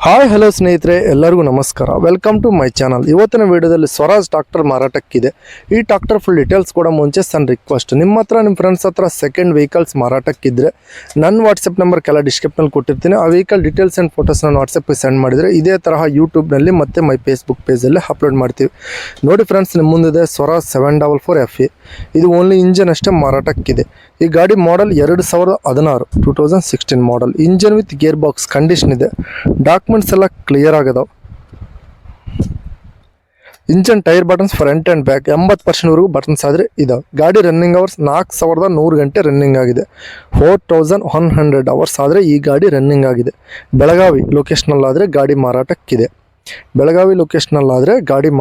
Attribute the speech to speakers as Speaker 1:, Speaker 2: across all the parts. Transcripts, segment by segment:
Speaker 1: Hi hello ಸ್ನೇಹಿತರೆ, ಎಲ್ಲರಿಗೂ ನಮಸ್ಕಾರ. Welcome to my channel. ಇವತ್ತಿನ ವಿಡಿಯೋದಲ್ಲಿ ಸ್ವರಾಜ್ ಟ್ರಾಕ್ಟರ್ ಮಾರಾಟಕ್ಕಿದೆ. ಈ ಟ್ರಾಕ್ಟರ್ ಫುಲ್ ಡೀಟೇಲ್ಸ್ ಕೂಡ ಮುಂಚೆ ಸಣ್ಣ ರಿಕ್ವೆಸ್ಟ್, ನಿಮ್ಮ ಹತ್ರ ನಿಮ್ಮ ಫ್ರೆಂಡ್ಸ್ ಹತ್ರ ಸೆಕೆಂಡ್ ವೆಹಿಕಲ್ಸ್ ಮಾರಾಟಕ್ಕಿದ್ರೆ ನನ್ನ ವಾಟ್ಸಪ್ ನಂಬರ್ ಕೆಲ ಡಿಸ್ಕ್ರಿಪ್ಷನಲ್ಲಿ ಕೊಟ್ಟಿರ್ತೀನಿ. ಆ ವೆಹಿಕಲ್ ಡೀಟೇಲ್ಸ್ ಆ್ಯಂಡ್ ಫೋಟೋಸ್ ನಾನು ವಾಟ್ಸಪ್ಗೆ ಸೆಂಡ್ ಮಾಡಿದರೆ ಇದೇ ತರಹ ಯೂಟ್ಯೂಬ್ನಲ್ಲಿ ಮತ್ತು ಮೈ ಫೇಸ್ಬುಕ್ ಪೇಜಲ್ಲಿ ಅಪ್ಲೋಡ್ ಮಾಡ್ತೀವಿ. ನೋಡಿ ಫ್ರೆಂಡ್ಸ್, ನಿಮ್ಮ ಮುಂದಿದೆ ಸ್ವರಾಜ್ 744 FE. ಇದು ಓನ್ಲಿ ಇಂಜನ್ ಅಷ್ಟೇ ಮಾರಾಟಕ್ಕಿದೆ. ಈ ಗಾಡಿ model 2016 2016 model. Engine with gear box condition ಇದೆ. ಡಾಕ್ಯುಮೆಂಟ್ಸ್ ಎಲ್ಲ ಕ್ಲಿಯರ್ ಆಗದಾವೆ. Engine tyre buttons front and back 80% buttons ಆದರೆ ಇದಾವೆ. ಗಾಡಿ ರನ್ನಿಂಗ್ ಅವರ್ಸ್ 4100 ಗಂಟೆ ರನ್ನಿಂಗ್ ಆಗಿದೆ. 4100 ಅವರ್ಸ್ ಆದರೆ ಈ ಗಾಡಿ ರನ್ನಿಂಗ್ ಆಗಿದೆ. ಬೆಳಗಾವಿ ಲೊಕೇಶನಲ್ಲಾದರೆ ಗಾಡಿ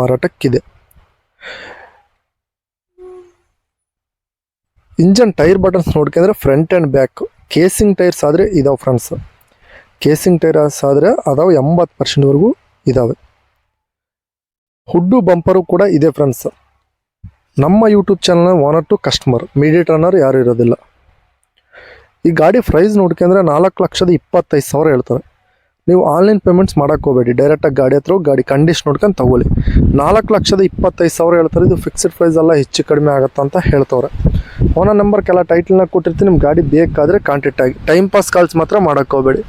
Speaker 1: ಮಾರಾಟಕ್ಕಿದೆ. ಇಂಜನ್ ಟೈರ್ ಬಟನ್ಸ್ ನೋಡ್ಕೊಂಡ್ರೆ front and back casing tyres ಆದರೆ ಇದಾವೆ ಫ್ರೆಂಡ್ಸ್. ಕೇಸಿಂಗ್ ಟೈರ್ಸ್ ಆದರೆ ಅದಾವೆ, 80% ಇದ್ದಾವೆ. ಹುಡ್ಡು ಬಂಪರು ಕೂಡ ಇದೆ ಫ್ರೆಂಡ್ಸ್. ನಮ್ಮ ಯೂಟ್ಯೂಬ್ ಚಾನಲ್ನ 1 or 2 ಕಸ್ಟಮರ್, ಮೀಡಿಯೇಟ್ ರನ್ನರ್ ಯಾರು ಇರೋದಿಲ್ಲ. ಈ ಗಾಡಿ ಪ್ರೈಸ್ ನೋಡ್ಕೊಂಡ್ರೆ 4,25,000 ಹೇಳ್ತಾರೆ. ನೀವು ಆನ್ಲೈನ್ ಪೇಮೆಂಟ್ಸ್ ಮಾಡೋಕ್ಕೆ ಹೋಗಬೇಡಿ, ಡೈರೆಕ್ಟಾಗಿ ಗಾಡಿ ಹತ್ರ ಗಾಡಿ ಕಂಡೀಷನ್ ನೋಡ್ಕೊಂಡು ತಗೊಳ್ಳಿ. 4,25,000 ಹೇಳ್ತಾರೆ. ಇದು ಫಿಕ್ಸ್ಡ್ ಪ್ರೈಸ್ ಎಲ್ಲ ಹೆಚ್ಚು ಕಡಿಮೆ ಆಗುತ್ತೆ ಅಂತ ಹೇಳ್ತವ್ರೆ. ಓನರ್ ನಂಬರ್ ಕೆಲ ಟೈಟಲ್ನಾಗ ಕೊಟ್ಟಿರ್ತೀನಿ. ನಿಮ್ಮ ಗಾಡಿ ಬೇಕಾದರೆ ಕಾಂಟ್ಯಾಕ್ಟ್ ಆಗಿ. ಟೈಮ್ ಪಾಸ್ ಕಾಲ್ಸ್ ಮಾತ್ರ ಮಾಡೋಕ್ಕೆ ಹೋಗಬೇಡಿ.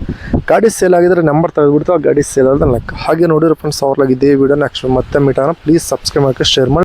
Speaker 1: ಗಾಡಿ ಸೇಲ್ ಆಗಿದ್ರೆ ನಂಬರ್ ತೆಗೆದುಬಿಡ್ತು, ಆ ಗಾಡಿ ಸೇಲ್ ಆದ ಲೆಕ್ಕ. ಹಾಗೆ ನೋಡಿರೋ ಫ್ರೆಂಡ್ಸ್, ಅವ್ರಲಾಗಿ ಇದೇ ವಿಡಿಯೋ ನೆಕ್ಸ್ಟ್ ಮತ್ತೆ ಮೀಟ್ ಆಗೋಣ. ಪ್ಲೀಸ್ ಸಬ್ಸ್ಕ್ರೈಬ್ ಮಾಡಿ, ಶೇರ್ ಮಾಡಿ.